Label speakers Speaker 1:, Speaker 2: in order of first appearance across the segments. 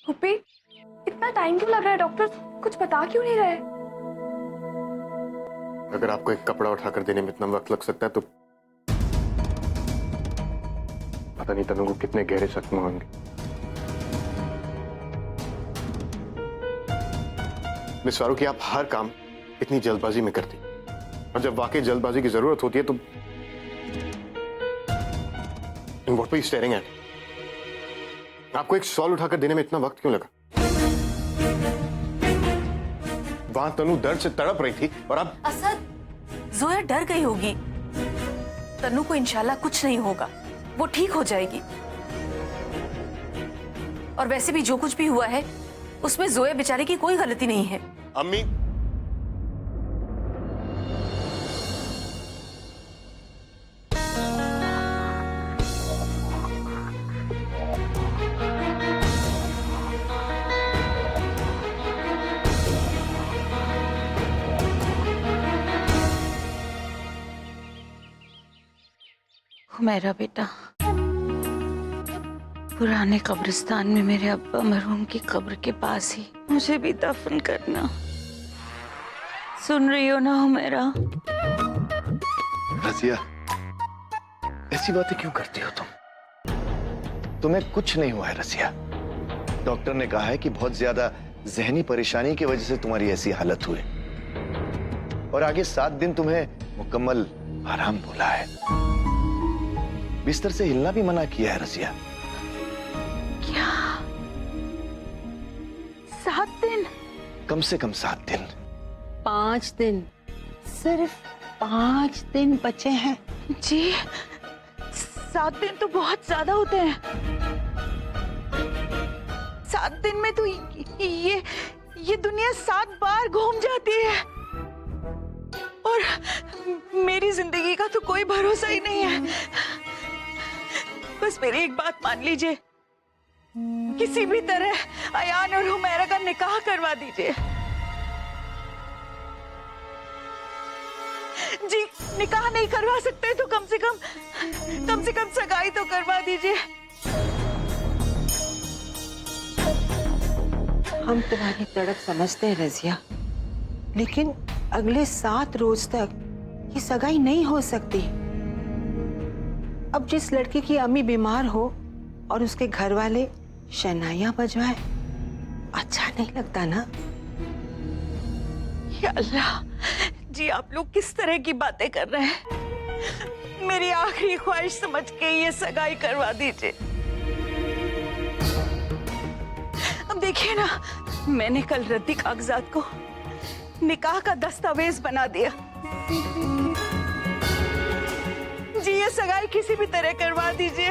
Speaker 1: हुप्पी, इतना टाइम क्यों लग रहा है? डॉक्टर कुछ बता क्यों नहीं रहे?
Speaker 2: अगर आपको एक कपड़ा उठाकर देने में इतना वक्त लग सकता है तो पता नहीं तनु को कितने गहरे शक में होंगे। मिस फारूकी, आप हर काम इतनी जल्दबाजी में करती, और जब वाकई जल्दबाजी की जरूरत होती है तो what were you staring at? आपको एक शॉल उठाकर देने में इतना वक्त क्यों लगा? वहां तनु दर्द से तड़प रही थी और आप।
Speaker 3: असद, जोया डर गई होगी। तनु को इंशाल्लाह कुछ नहीं होगा, वो ठीक हो जाएगी। और वैसे भी जो कुछ भी हुआ है उसमें जोया बेचारे की कोई गलती नहीं है।
Speaker 2: अम्मी,
Speaker 4: मेरा बेटा, पुराने कब्रिस्तान में मेरे अब्बा मरहूम की कब्र के पास ही मुझे भी दफन करना। सुन रही हो ना हुमैरा?
Speaker 5: रजिया, ऐसी बातें क्यों करती हो तुम? तुम्हें कुछ नहीं हुआ है रजिया। डॉक्टर ने कहा है कि बहुत ज्यादा जहनी परेशानी की वजह से तुम्हारी ऐसी हालत हुई, और आगे 7 दिन तुम्हें मुकम्मल आराम बोला है। बिस्तर से हिलना भी मना किया है रजिया।
Speaker 4: क्या 7 दिन?
Speaker 5: कम से कम 7 दिन।
Speaker 6: 5 दिन, सिर्फ 5 दिन बचे हैं।
Speaker 4: जी, 7 दिन तो बहुत ज्यादा होते हैं। 7 दिन में तो ये दुनिया 7 बार घूम जाती है, और मेरी जिंदगी का तो कोई भरोसा ही नहीं है। बस मेरी एक बात मान लीजिए, किसी भी तरह अयान और हुमैरा का निकाह करवा दीजिए। जी, निकाह नहीं करवा सकते तो कम से कम सगाई तो करवा दीजिए।
Speaker 6: हम तुम्हारी तड़प समझते हैं रजिया, लेकिन अगले 7 रोज तक ये सगाई नहीं हो सकती। अब जिस लड़के की अम्मी बीमार हो और उसके घर वाले शहनाइयां बजवाए, अच्छा नहीं लगता ना?
Speaker 4: या अल्लाह जी, आप लोग किस तरह की बातें कर रहे हैं? मेरी आखिरी ख्वाहिश समझ के ये सगाई करवा दीजिए। अब देखिए ना, मैंने कल रद्दी कागजात को निकाह का दस्तावेज बना दिया। जी, ये सगाई किसी भी तरह करवा दीजिए,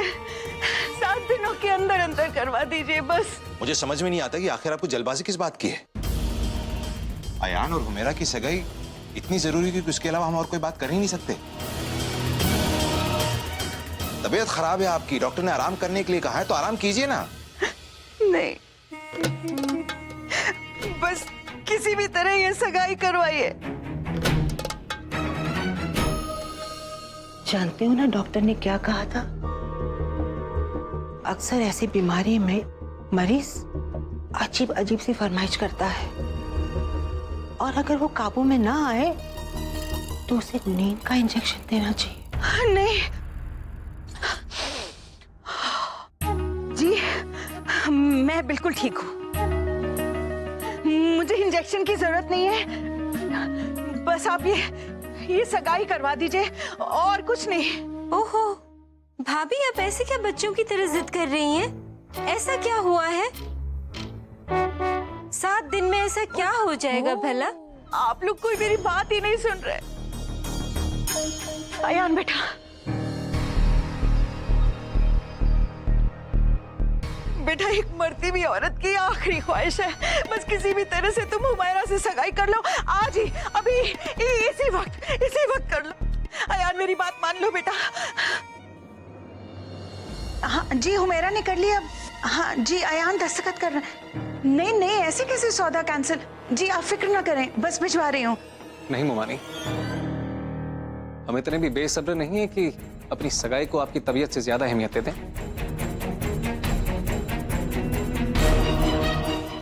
Speaker 4: 7 दिनों के अंदर अंदर करवा दीजिए बस।
Speaker 7: मुझे समझ में नहीं आता कि आखिर आपको जल्दबाजी किस बात की है। अयान और हुमैरा की सगाई इतनी जरूरी है कि उसके अलावा हम और कोई बात कर ही नहीं सकते। तबीयत खराब है आपकी, डॉक्टर ने आराम करने के लिए कहा है, तो आराम कीजिए ना।
Speaker 4: नहीं, बस किसी भी तरह ये सगाई करवाइए।
Speaker 6: जानते हो ना डॉक्टर ने क्या कहा था? अक्सर ऐसी बीमारी में मरीज अजीब अजीब सी फरमाइश करता है, और अगर वो काबू में ना आए तो उसे नींद का इंजेक्शन देना चाहिए।
Speaker 4: नहीं जी, मैं बिल्कुल ठीक हूँ, मुझे इंजेक्शन की जरूरत नहीं है। बस आप ये सगाई करवा दीजिए, और कुछ नहीं।
Speaker 3: ओहो भाभी, आप ऐसे क्या बच्चों की तरह जिद कर रही हैं? ऐसा क्या हुआ है? 7 दिन में ऐसा क्या हो जाएगा भला?
Speaker 4: आप लोग कोई मेरी बात ही नहीं सुन रहे। अयान बेटा, बेटा, एक मरती हुई औरत की आखिरी ख्वाहिश है, बस किसी भी तरह से तुम हुमैरा से सगाई कर लो। आज ही, अभी, इसी वक्त कर लो। अयान, मेरी बात मान लो बेटा। हाँ जी, हुमैरा ने कर लिया। हाँ जी, अयान दस्तखत कर रहा है। नहीं, ऐसे कैसे सौदा कैंसिल? जी आप फिक्र ना करें, बस भिजवा रही हूँ।
Speaker 8: नहीं मुमानी, हम इतने भी बेसब्र नहीं है कि अपनी सगाई को आपकी तबीयत से ज्यादा अहमियत देते हैं।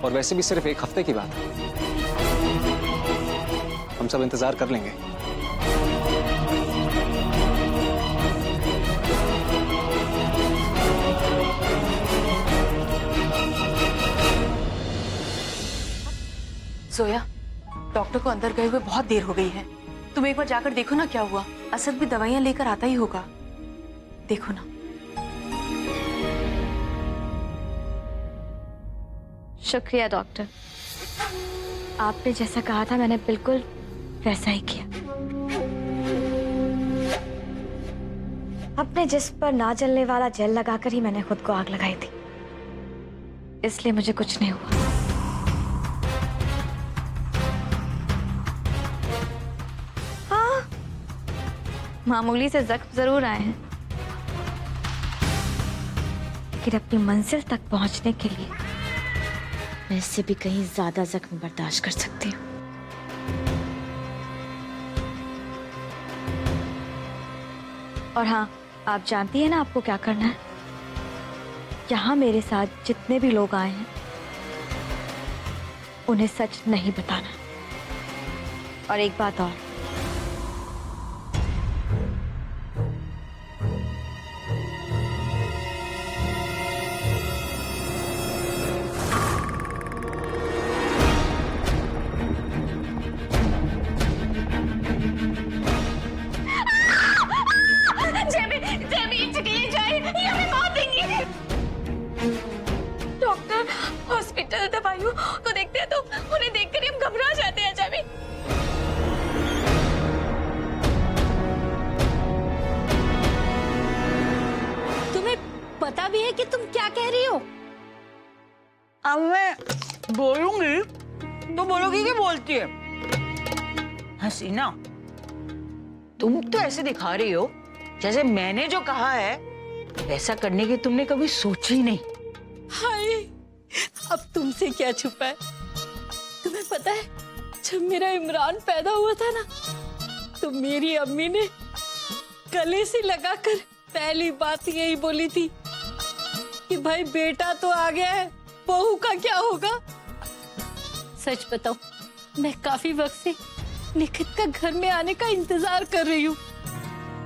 Speaker 8: और वैसे भी सिर्फ एक हफ्ते की बात है। हम सब इंतजार कर लेंगे।
Speaker 3: जोया, डॉक्टर को अंदर गए हुए बहुत देर हो गई है। तुम एक बार जाकर देखो ना क्या हुआ। असद भी दवाइयां लेकर आता ही होगा, देखो ना।
Speaker 1: शुक्रिया डॉक्टर, आपने जैसा कहा था मैंने बिल्कुल वैसा ही किया। अपने जिस्म पर ना जलने वाला जेल लगाकर ही मैंने खुद को आग लगाई थी, इसलिए मुझे कुछ नहीं हुआ। हाँ, मामूली से जख्म जरूर आए हैं, लेकिन अपनी मंजिल तक पहुंचने के लिए मैं इससे भी कहीं ज्यादा जख्म बर्दाश्त कर सकती हूँ। और हाँ, आप जानती हैं ना आपको क्या करना है। यहाँ मेरे साथ जितने भी लोग आए हैं उन्हें सच नहीं बताना। और एक बात और, डॉक्टर हॉस्पिटल दवाइयों को देखते हैं तो उन्हें देखकर हम घबरा जाते हैं। जामी, तुम्हें पता भी है कि तुम क्या कह रही हो?
Speaker 4: अब मैं बोलूंगी तो बोलोगी कि बोलती है? हसीना, तुम तो ऐसे दिखा रही हो जैसे मैंने जो कहा है वैसा करने की तुमने कभी सोची नहीं।
Speaker 9: हाय, अब तुमसे क्या छुपा है? तुम्हें पता है जब मेरा इमरान पैदा हुआ था ना, तो मेरी अम्मी ने गले से लगाकर पहली बात यही बोली थी कि भाई बेटा तो आ गया है, बहू का क्या होगा? सच बताओ, मैं काफी वक्त से निखित का घर में आने का इंतजार कर रही हूँ।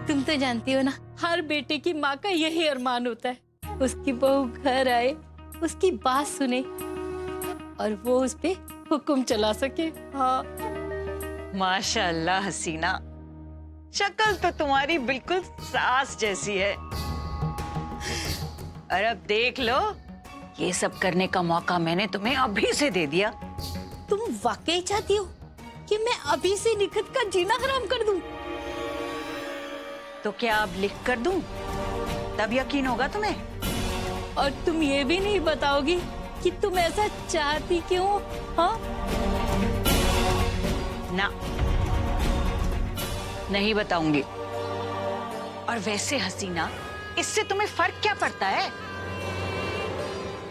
Speaker 9: तुम तो जानती हो ना, हर बेटे की माँ का यही अरमान होता है, उसकी बहू घर आए, उसकी बात सुने और वो उस पे हुक्म चला सके। हाँ,
Speaker 4: माशाअल्लाह हसीना, शक्ल तो तुम्हारी बिल्कुल सास जैसी है। और अब देख लो, ये सब करने का मौका मैंने तुम्हें अभी से दे दिया।
Speaker 9: तुम वाकई चाहती हो कि मैं अभी से निखित का जीना हराम कर दूं?
Speaker 4: तो क्या अब लिख कर दूं? तब यकीन होगा तुम्हें।
Speaker 9: और तुम ये भी नहीं बताओगी कि तुम ऐसा चाहती क्यों? हाँ,
Speaker 4: ना, नहीं बताऊंगी। और वैसे हसीना, इससे तुम्हें फर्क क्या पड़ता है?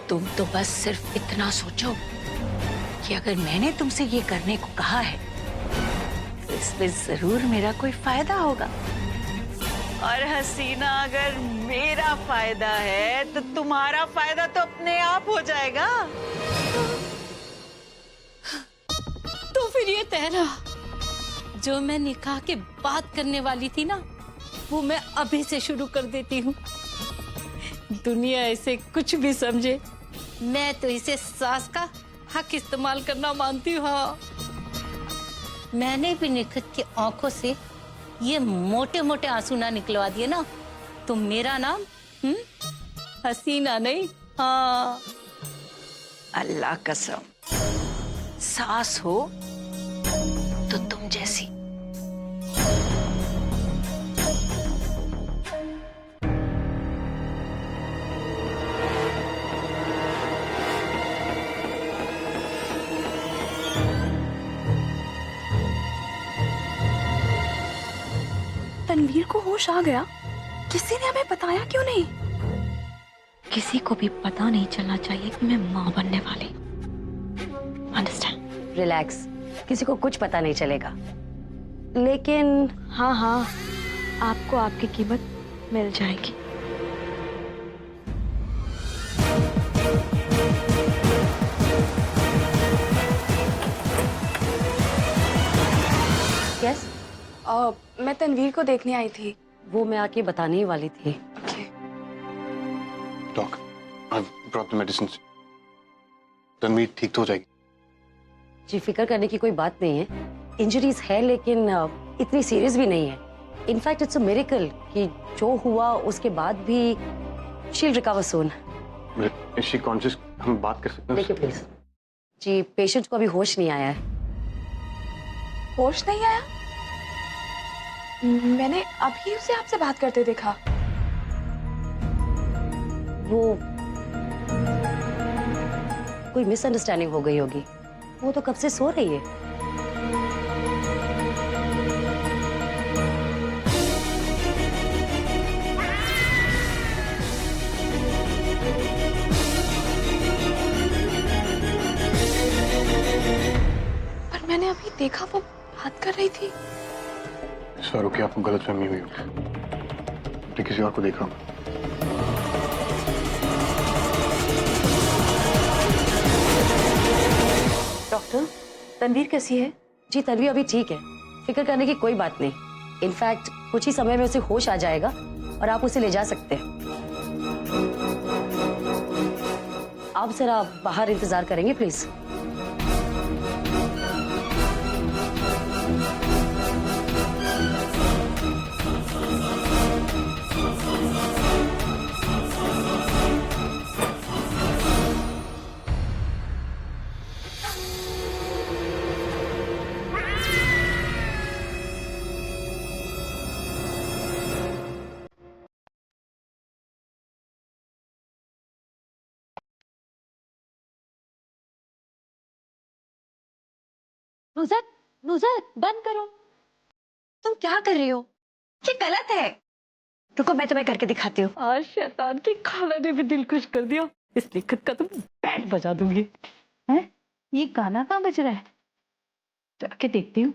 Speaker 4: तुम तो बस सिर्फ इतना सोचो कि अगर मैंने तुमसे ये करने को कहा है तो इसमें जरूर मेरा कोई फायदा होगा। और हसीना, अगर मेरा फायदा है तो तुम्हारा फायदा तो अपने आप हो जाएगा।
Speaker 9: तो फिर ये तय रहा, जो मैं निकाह के बाद करने वाली थी ना, वो मैं अभी से शुरू कर देती हूँ। दुनिया ऐसे कुछ भी समझे, मैं तो इसे सास का हक इस्तेमाल करना मानती हूँ। हाँ, मैंने भी निखित की आंखों से ये मोटे मोटे आंसू ना निकलवा दिए ना, तो मेरा नाम हसीना नहीं। हाँ,
Speaker 4: अल्लाह कसम, सास हो तो तुम जैसी।
Speaker 1: तनवीर को होश आ गया, किसी ने हमें बताया क्यों नहीं? किसी को भी पता नहीं चलना चाहिए कि मैं माँ बनने वाली हूँ। अंडरस्टैंड?
Speaker 10: रिलैक्स, किसी को कुछ पता नहीं चलेगा। लेकिन
Speaker 1: हाँ हाँ, आपको आपकी कीमत मिल जाएगी। मैं तनवीर को देखने आई थी।
Speaker 10: वो मैं आके बताने ही वाली थी।
Speaker 2: Doc, I've brought the medicines. Tanveer ठीक तो हो जाएगी।
Speaker 10: जी फिक्र करने की कोई बात नहीं है। इंजरीज है लेकिन इतनी सीरियस भी नहीं है। इनफैक्ट इट्स अ मिरेकल कि जो हुआ उसके बाद भी she will recover soon.
Speaker 2: Is she conscious? हम बात कर सकते हैं?
Speaker 10: देखिए प्लीज। जी पेशेंट को अभी होश नहीं आया है।
Speaker 1: होश नहीं आया? मैंने अभी उसे आपसे बात करते देखा।
Speaker 10: वो कोई मिसअंडरस्टैंडिंग हो गई होगी। वो तो कब से सो रही है।
Speaker 1: पर मैंने अभी देखा वो बात कर रही थी।
Speaker 2: स्वारू की आपको गलतफहमी हुई होगी। आपने किसी और को देखा होगा।
Speaker 3: डॉक्टर, तनवीर कैसी है?
Speaker 10: जी तन्वी अभी ठीक है, फिक्र करने की कोई बात नहीं। इनफैक्ट कुछ ही समय में उसे होश आ जाएगा और आप उसे ले जा सकते हैं। आप जरा बाहर इंतजार करेंगे प्लीज।
Speaker 9: नुज़त, नुज़त बंद करो। तुम क्या कर रही हो? ये गलत है। रुको मैं तुम्हें करके दिखाती हूँ। आज शैतान की खाला ने भी दिल खुश कर दिया। इस लिखत का तुम बैंड बजा दूंगी। हैं? ये गाना कहाँ बज रहा है? जाके देखती हूँ।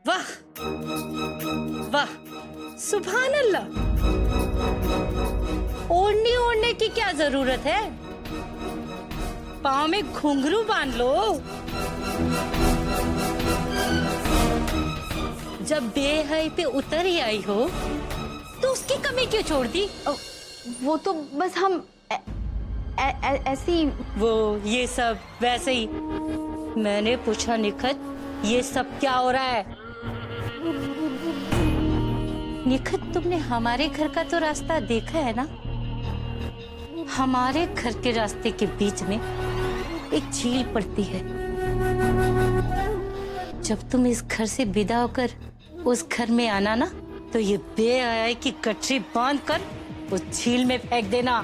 Speaker 9: वाह वाह, सुभान अल्लाह। ओढ़ने की क्या जरूरत है? पाँव में घुंघरू बांध लो। जब बेहई पे उतर ही आई हो तो उसकी कमी क्यों छोड़ दी?
Speaker 1: वो तो बस हम ऐसी।
Speaker 9: वो ये सब वैसे ही। मैंने पूछा निखत, ये सब क्या हो रहा है? निखत तुमने हमारे घर का तो रास्ता देखा है ना? हमारे घर के रास्ते के बीच में एक झील पड़ती है। जब तुम इस घर से विदा होकर उस घर में आना ना, तो ये बेहयाई की गठरी बांध कर उस झील में फेंक देना।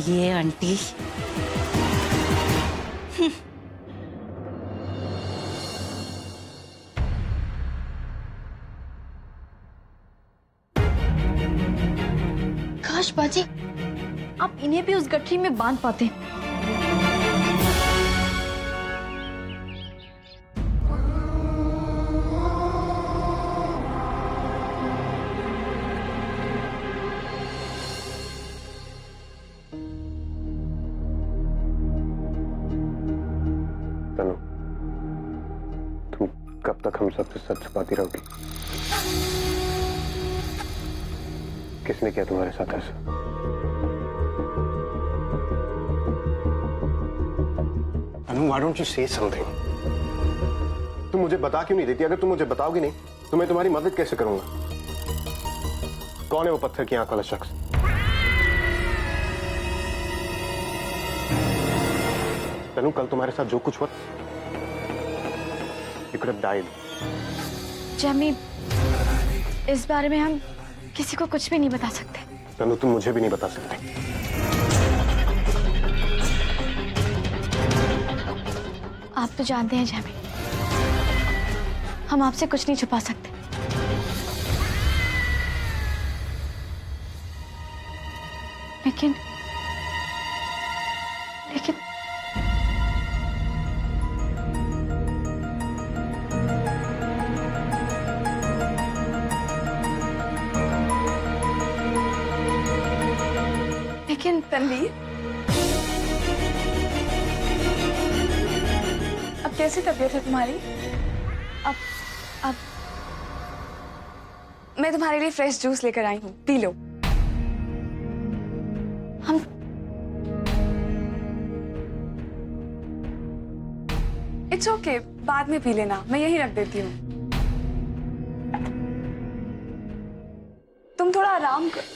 Speaker 9: ये आंटी।
Speaker 1: काश बाजी आप इन्हें भी उस गठरी में बांध पाते।
Speaker 2: तनु, तुम कब तक हम सबसे सच छुपाती रहोगी? किसने किया तुम्हारे साथ ऐसा? अनु, why don't you say something? तुम मुझे बता क्यों नहीं देती? अगर तुम मुझे बताओगी नहीं तो मैं तुम्हारी मदद कैसे करूंगा? कौन है वो पत्थर की आंख वाला शख्स? तनु, कल तुम्हारे साथ जो कुछ हुआ You could have died.
Speaker 1: Jamie, इस बारे में हम किसी को कुछ भी नहीं बता सकते।
Speaker 2: तनु, तुम मुझे भी नहीं बता सकते।
Speaker 1: आप तो जानते हैं जैमी, हम आपसे कुछ नहीं छुपा सकते। लेकिन लेकिन लेकिन
Speaker 3: तनवीर, अब कैसी तबीयत है तुम्हारी?
Speaker 1: अब मैं तुम्हारे लिए फ्रेश जूस लेकर आई हूँ, पी लो। हम इट्स ओके, बाद में पी लेना, मैं यही रख देती हूँ। तुम थोड़ा आराम कर।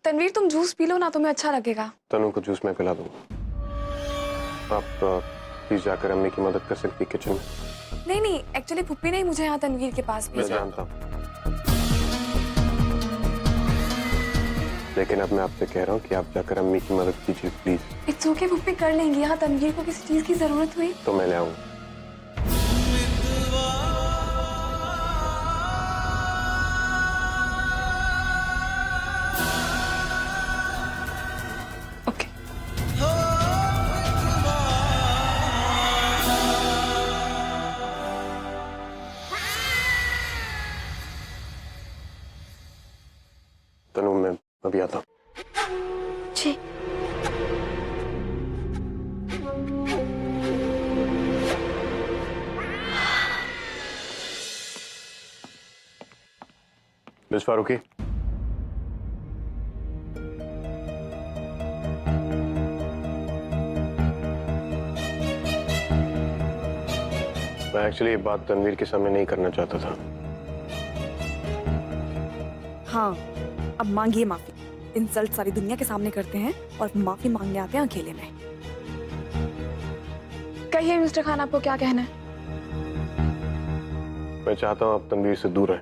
Speaker 1: तनवीर, तुम जूस पी लो ना, तुम्हें अच्छा लगेगा।
Speaker 2: तनु को जूस मैं पिला दूंगा। आप प्लीज जाकर अम्मी की मदद कर सकती किचन में।
Speaker 1: नहीं नहीं, एक्चुअली पुप्पी ने मुझे यहाँ तनवीर के पास
Speaker 2: मैं
Speaker 1: भेजा।
Speaker 2: जानता हूँ, लेकिन अब मैं आपसे कह रहा हूँ कि आप जाकर अम्मी की मदद कीजिए प्लीज।
Speaker 1: इट्स ओके, पुप्पी कर लेंगी। यहाँ तनवीर को किसी चीज की जरूरत हुई
Speaker 2: तो मैं ले आऊंगा।
Speaker 1: ओके।
Speaker 2: तनु, मैं अभी आता हूँ।
Speaker 1: जी।
Speaker 2: मिस फारूकी, मैं एक्चुअली ये बात तनवीर के सामने नहीं करना चाहता था।
Speaker 11: हाँ, अब मांगिए माफी। इंसल्ट सारी दुनिया के सामने करते हैं और माफी मांगने आते हैं अकेले में।
Speaker 1: कहिए मिस्टर खान, आपको क्या कहना है?
Speaker 2: मैं चाहता हूँ आप तनवीर से दूर रहें।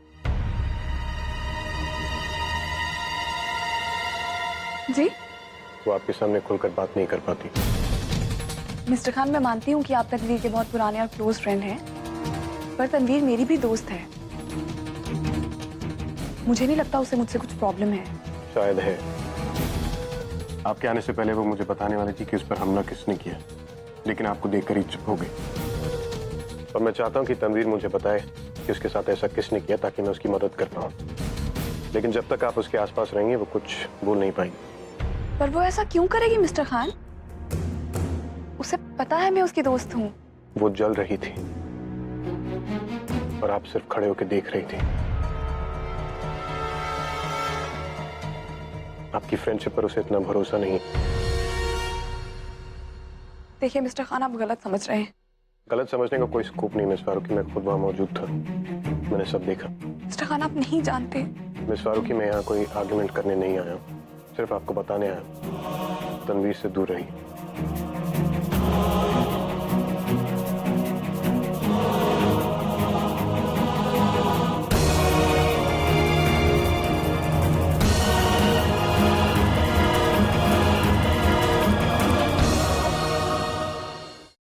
Speaker 1: जी?
Speaker 2: वो आपके सामने खुलकर बात नहीं कर पाती।
Speaker 1: मिस्टर खान, मैं मानती हूँ कि आप तनवीर के बहुत पुराने और क्लोज फ्रेंड हैं, पर तनवीर मेरी भी दोस्त है। मुझे नहीं लगता उसे मुझसे कुछ प्रॉब्लम है।
Speaker 2: शायद है। आपके आने से पहले वो मुझे बताने वाली थी कि उस पर हमला किसने किया, लेकिन आपको देखकर ही चुप हो गई। और मैं चाहता हूँ कि तनवीर मुझे बताए कि उसके साथ ऐसा किसने किया, ताकि मैं उसकी मदद कर पाऊँ। लेकिन जब तक आप उसके आसपास रहेंगे वो कुछ बोल नहीं पाएगी।
Speaker 1: पर वो ऐसा क्यों करेगी मिस्टर खान? उसे पता है मैं उसकी दोस्त हूँ।
Speaker 2: वो जल रही थी और आप सिर्फ खड़े होकर देख रही थी। आपकी फ्रेंडशिप पर उसे इतना भरोसा नहीं।
Speaker 1: देखिए मिस्टर खान, आप गलत समझ रहे हैं।
Speaker 2: गलत समझने का कोई स्कोप नहीं मिस फारूकी, मैं खुद वहां मौजूद था, मैंने सब देखा।
Speaker 1: मिस्टर खान, आप नहीं जानते।
Speaker 2: मिस फारूकी, मैं यहाँ कोई आर्गुमेंट करने नहीं आया हूँ, सिर्फ आपको बताने आया हूँ तनवीर से दूर रहिए।